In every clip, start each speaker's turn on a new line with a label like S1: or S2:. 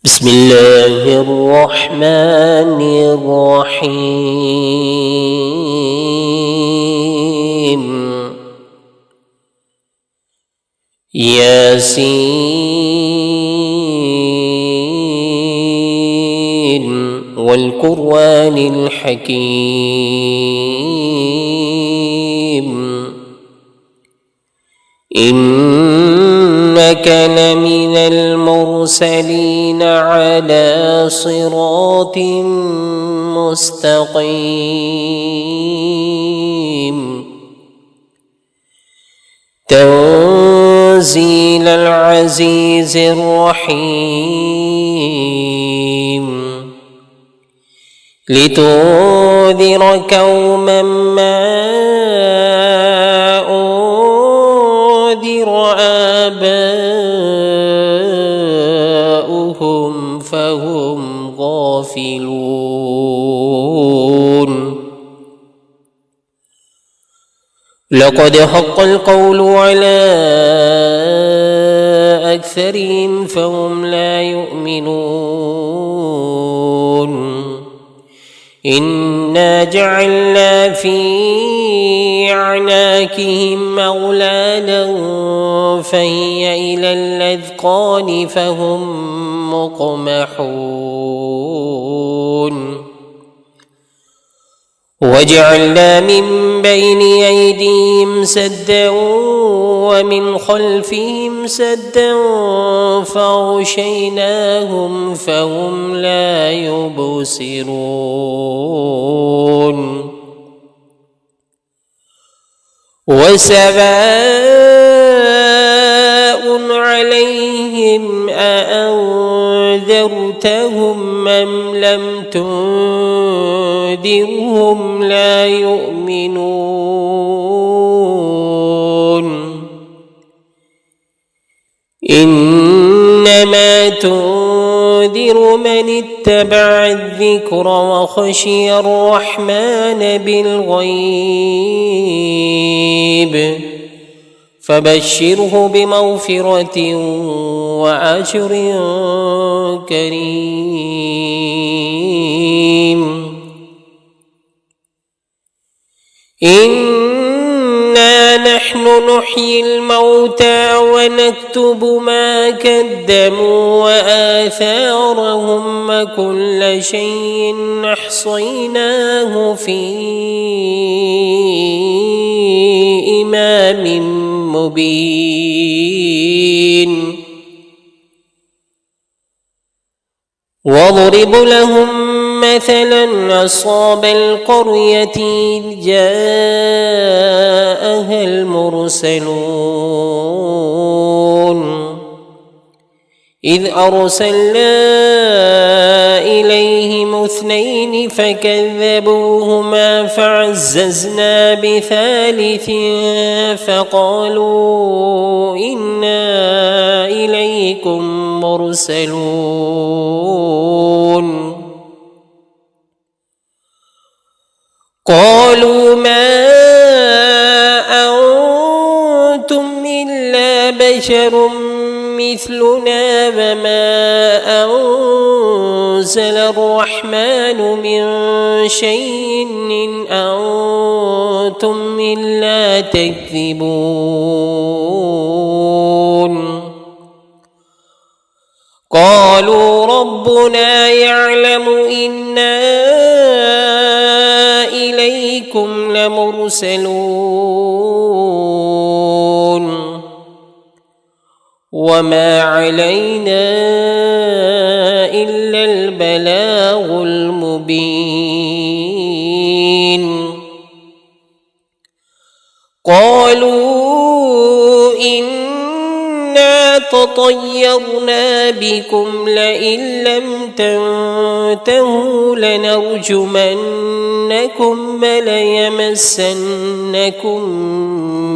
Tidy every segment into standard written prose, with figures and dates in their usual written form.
S1: بسم الله الرحمن الرحيم ياسين والقرآن الحكيم إنك لمن المرسلين على صراط مستقيم تنزيل العزيز الرحيم لتنذر قوما ما أنذر آباؤهم فهم غافلون لقد حق القول على أكثرهم فهم لا يؤمنون إنا جعلنا في أعناقهم أغلالا فهي إلى الأذقان فهم مقمحون وجعلنا من بين أيديهم سدا ومن خلفهم سدا فأغشيناهم فهم لا يبصرون وسواء عليهم أأنذرتهم أم لم تنذرهم لا يؤمنون إنما تنذر من اتبع الذكر وخشي الرحمن بالغيب فبشره بمغفرة وأجر كريم إنا نحن نحيي الموتى ونكتب ما قدموا وآثارهم وكل شيء أحصيناه في إمام مبين واضرب لهم مثلا أصحاب القرية إذ جاءها المرسلون إذ أرسلنا إليهم اثنين فكذبوهما فعززنا بثالث فقالوا إنا إليكم مرسلون قالوا ما أنتم إلا بشر مثلنا وما أنزل الرحمن من شيء إن أنتم إلا تكذبون قالوا ربنا يعلم إنا إليكم لمرسلون وما علينا إلا البلاغ المبين قالوا إنا تطيرنا بكم لئن لم تنتهوا لنرجمنكم وليمسنكم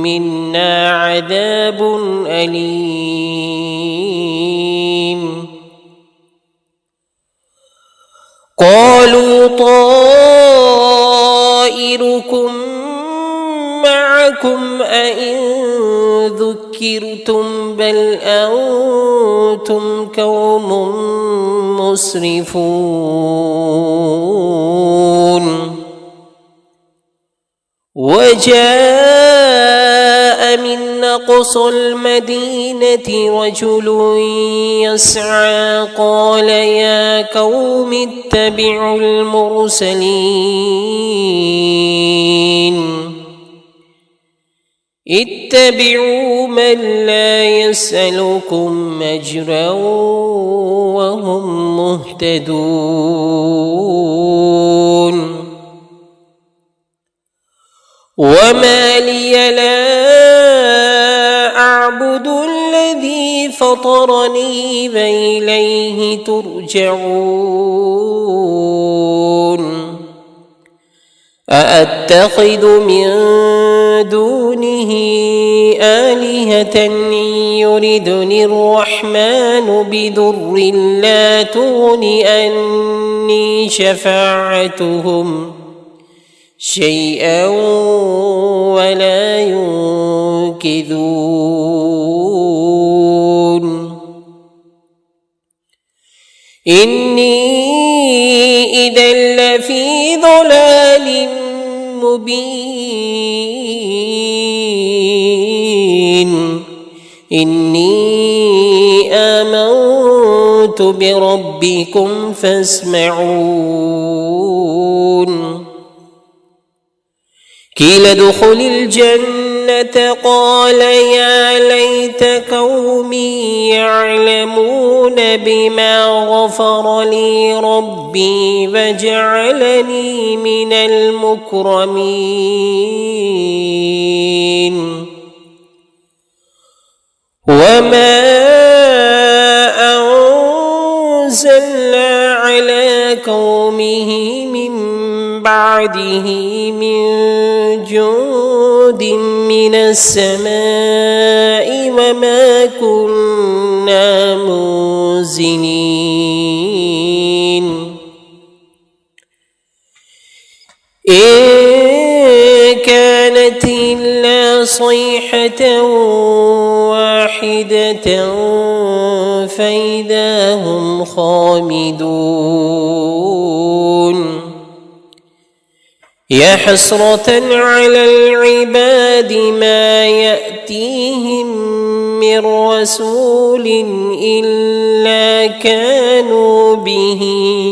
S1: منا عذاب أليم قالوا طائركم معكم أئن ذكرتم بل أنتم قوم مسرفون وجاء من أقصى المدينة رجل يسعى قال يا قوم اتبعوا المرسلين اتبعوا من لا يسألكم أجرا وهم مهتدون وما لي لا أعبد الذي فطرني وإليه ترجعون أأتخذ من دونه آلهة يردني الرحمن بضر لا تغن عني شفاعتهم شيئا ولا ينقذون إني إذا لفي ضلال مبين إني آمنت بربكم فاسمعون قيل ادخل الجنة قال يا ليت قومي يعلمون بما غفر لي ربي وجعلني من المكرمين وما أنزلنا على قومه من بعده من جند من السماء وما كنا منزلين إن كانت إلا صيحة واحدة فإذا هم خامدون يا حسرة على العباد ما يأتيهم من رسول إلا كانوا به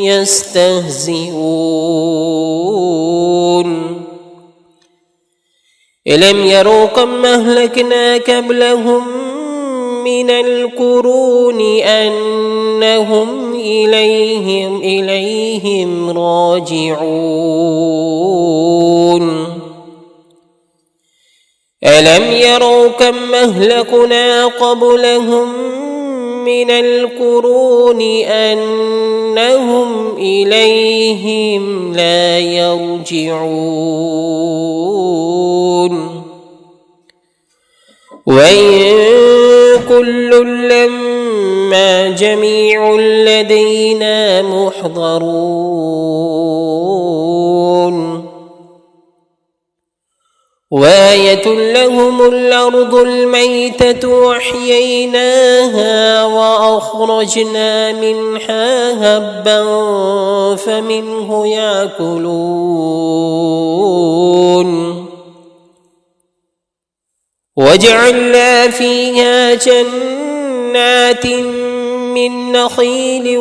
S1: يستهزئون ألم يروا كم أهلكنا قبلهم من القرون أنهم إليهم راجعون ألم يروا كم أهلكنا قبلهم من القرون أنهم إليهم لا يرجعون وإن كل لما جميع لدينا محضرون وآية لهم الأرض الميتة وأحييناها وأخرجنا منها هبا فمنه يأكلون وجعلنا فيها جنات من نخيل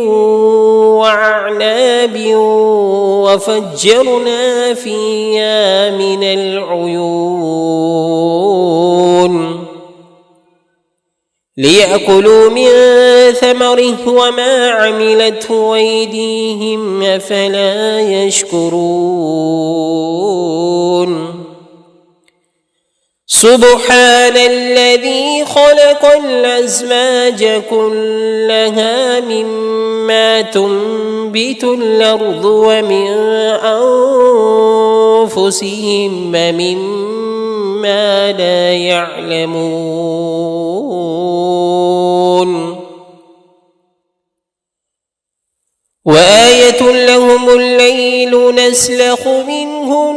S1: وأعناب وفجرنا فيها من العيون ليأكلوا من ثمره وما عملته أيديهم أفلا يشكرون سبحان الذي خلق الأزواج كلها مما تنبت الأرض ومن أنفسهم ومما لا يعلمون وآية لهم الليل نسلخ منه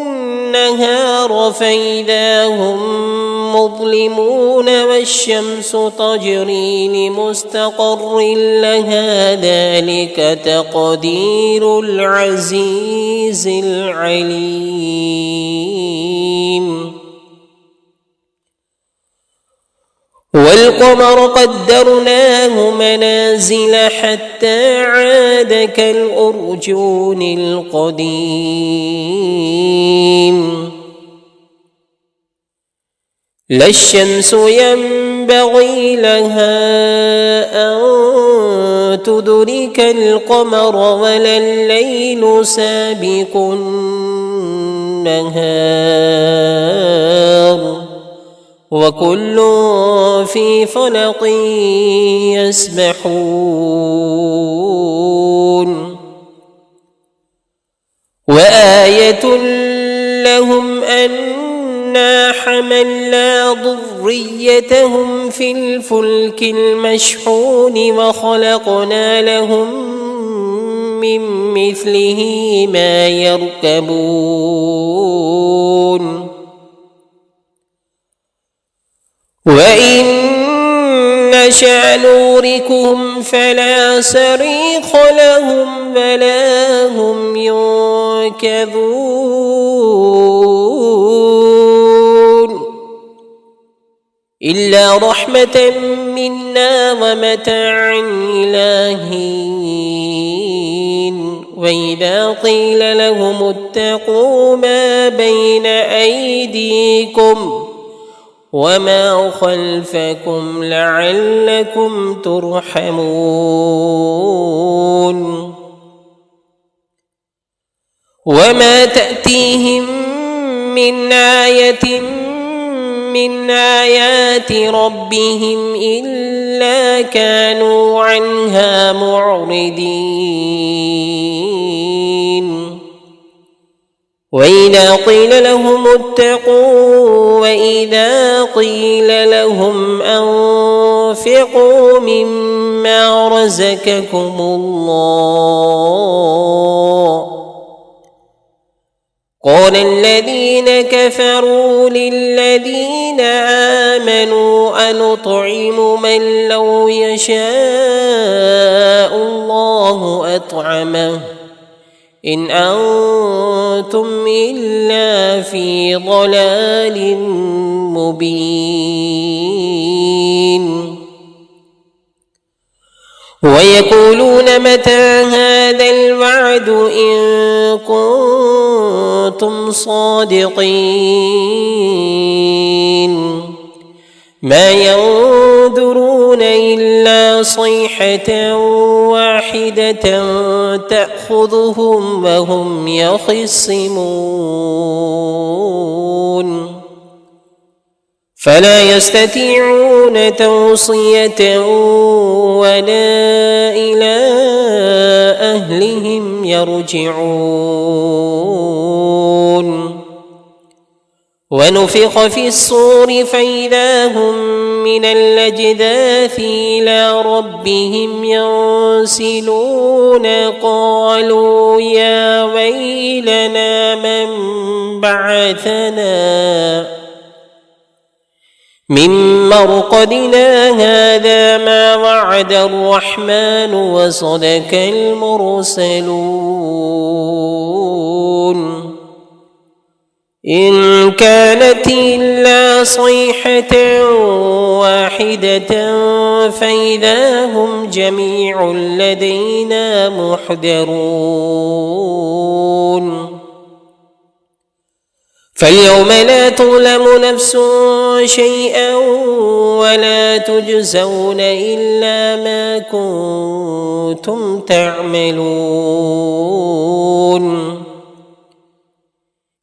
S1: النهار فإذا هم مظلمون والشمس تجري لمستقر لها ذلك تقدير العزيز العليم والقمر قدرناه منازل حتى عاد كالأرجون القديم لا الشمس ينبغي لها أن تدرك القمر ولا الليل سابق النهار وكل في فلق يسبحون وآية لهم أنا حملنا ذريتهم في الفلك المشحون وخلقنا لهم من مثله ما يركبون وإن نشأ نوركم فلا صريخ لهم ولا هم ينقذون إلا رحمة منا ومتاعا إلى حين وإذا قيل لهم اتقوا ما بين أيديكم وما خلفكم لعلكم ترحمون وما تأتيهم من آية من آيات ربهم إلا كانوا عنها معرضين وإذا قيل لهم اتقوا وإذا قيل لهم أنفقوا مما رزقكم الله قال الذين كفروا للذين آمنوا أنطعم من لو يشاء الله أطعمه إن أنتم إلا في ضلال مبين ويقولون متى هذا الوعد إن كنتم صادقين ما ينظرون إلا صيحة واحدة تأخذهم وهم يخصمون فلا يستطيعون توصية ولا إلى أهلهم يرجعون ونفخ في الصور فإذا هم من الأجداث إلى ربهم ينسلون قالوا يا ويلنا من بعثنا من مرقدنا هذا ما وعد الرحمن وصدق المرسلون إن كانت إلا صيحة واحدة فإذا هم جميع لدينا محضرون فاليوم لا تظلم نفس شيئا ولا تجزون إلا ما كنتم تعملون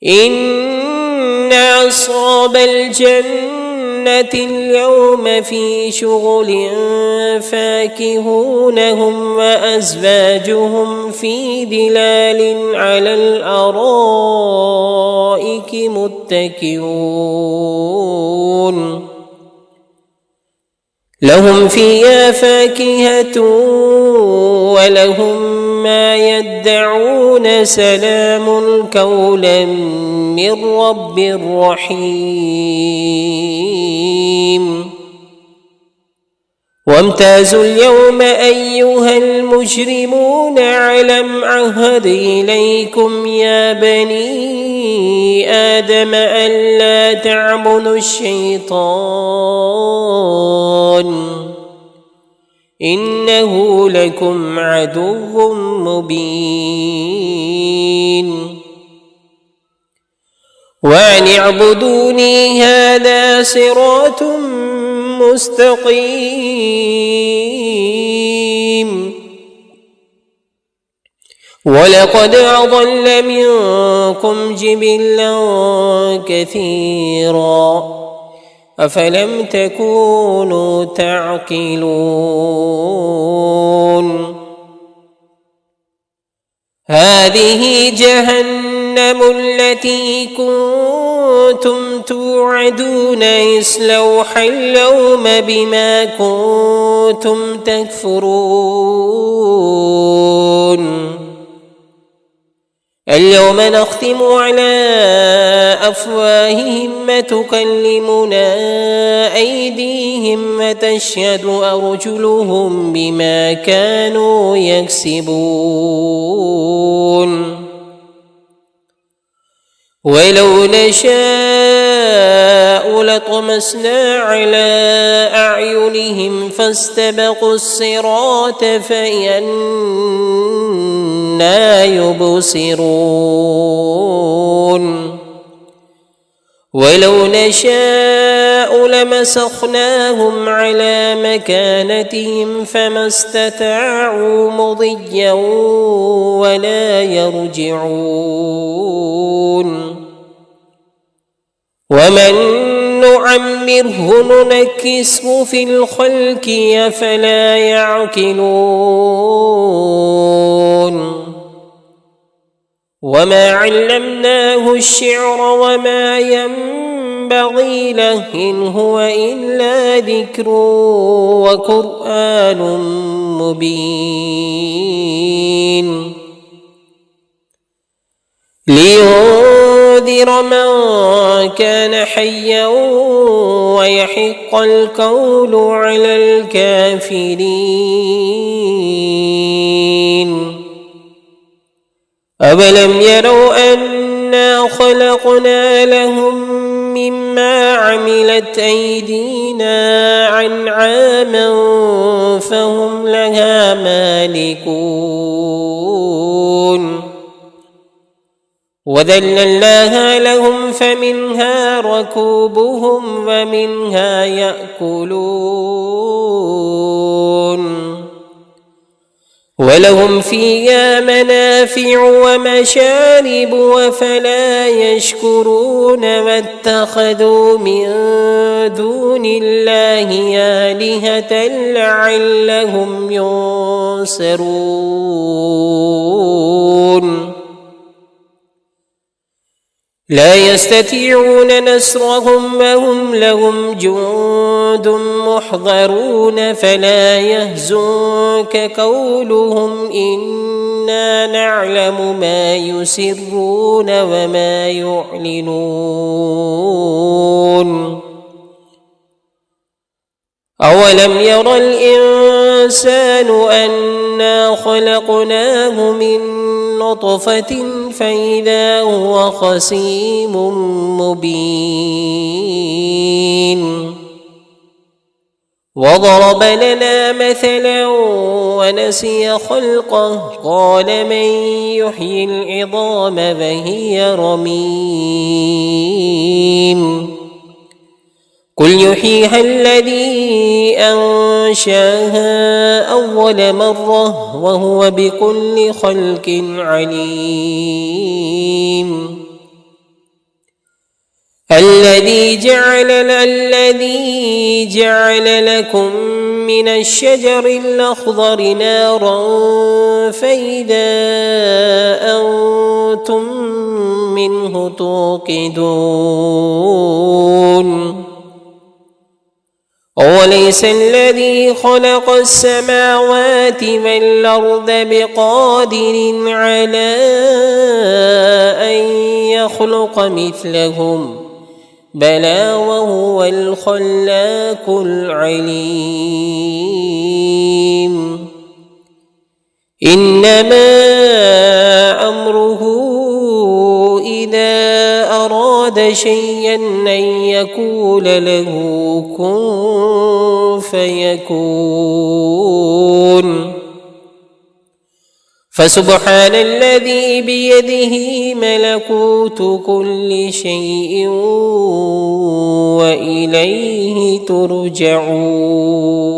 S1: إن أصحاب الجنة اليوم في شغل فاكهون هم وأزواجهم في ظلال على الأرائك متكئون لهم فيها فاكهة ولهم ما يدعون سلام قولا من رب رحيم وامتازوا اليوم أيها المجرمون ألم عهد إليكم يا بني آدم ألا تعبدوا الشيطان إنه لكم عدو مبين وأن اعبدوني هذا صراط مستقيم ولقد أضل منكم جبلا كثيرا أفلم تكونوا تعقلون هذه جهنم التي كنتم توعدون اصلوها اليوم بما كنتم تكفرون اليوم نختم على أفواههم وتكلمنا أيديهم وتشهد أرجلهم بما كانوا يكسبون ولو نشاء لطمسنا على أعينهم فاستبقوا الصراط فأنى يبصرون ولو نشاء لمسخناهم على مكانتهم فما استطاعوا مضيا ولا يرجعون ومن نعمره ننكسه في الخلق أفلا يعقلون وما علمناه الشعر وما ينبغي له إن هو إلا ذكر وقرآن مبين لينذر من كان حيا ويحق القول على الكافرين أولم يروا أنا خلقنا لهم مما عملت أيدينا أنعاما فهم لها مالكون وذللناها لهم فمنها ركوبهم ومنها يأكلون ولهم فيها منافع ومشارب وفلا يشكرون واتخذوا من دون الله آلهة لعلهم ينصرون لا يستطيعون نصرهم وهم لهم جند محضرون فلا يهزنك قولهم إنا نعلم ما يسرون وما يعلنون أولم ير الإنسان أنا خلقناه من نطفة فإذا هو خصيم مبين وضرب لنا مثلا ونسي خلقه قال من يحيي العظام وهي رميم قل يحييها الذي أنشاها أول مرة وهو بكل خلق عليم الذي جعل لكم من الشجر الأخضر نارا فإذا أنتم منه توقدون أوليس الذي خلق السماوات والأرض بقادر على أن يخلق مثلهم بلى وهو الخلاق العليم إنما أمره إذا أراد شيئا أن يقول له كن فيكون فسبحان الذي بيده ملكوت كل شيء وإليه ترجعون.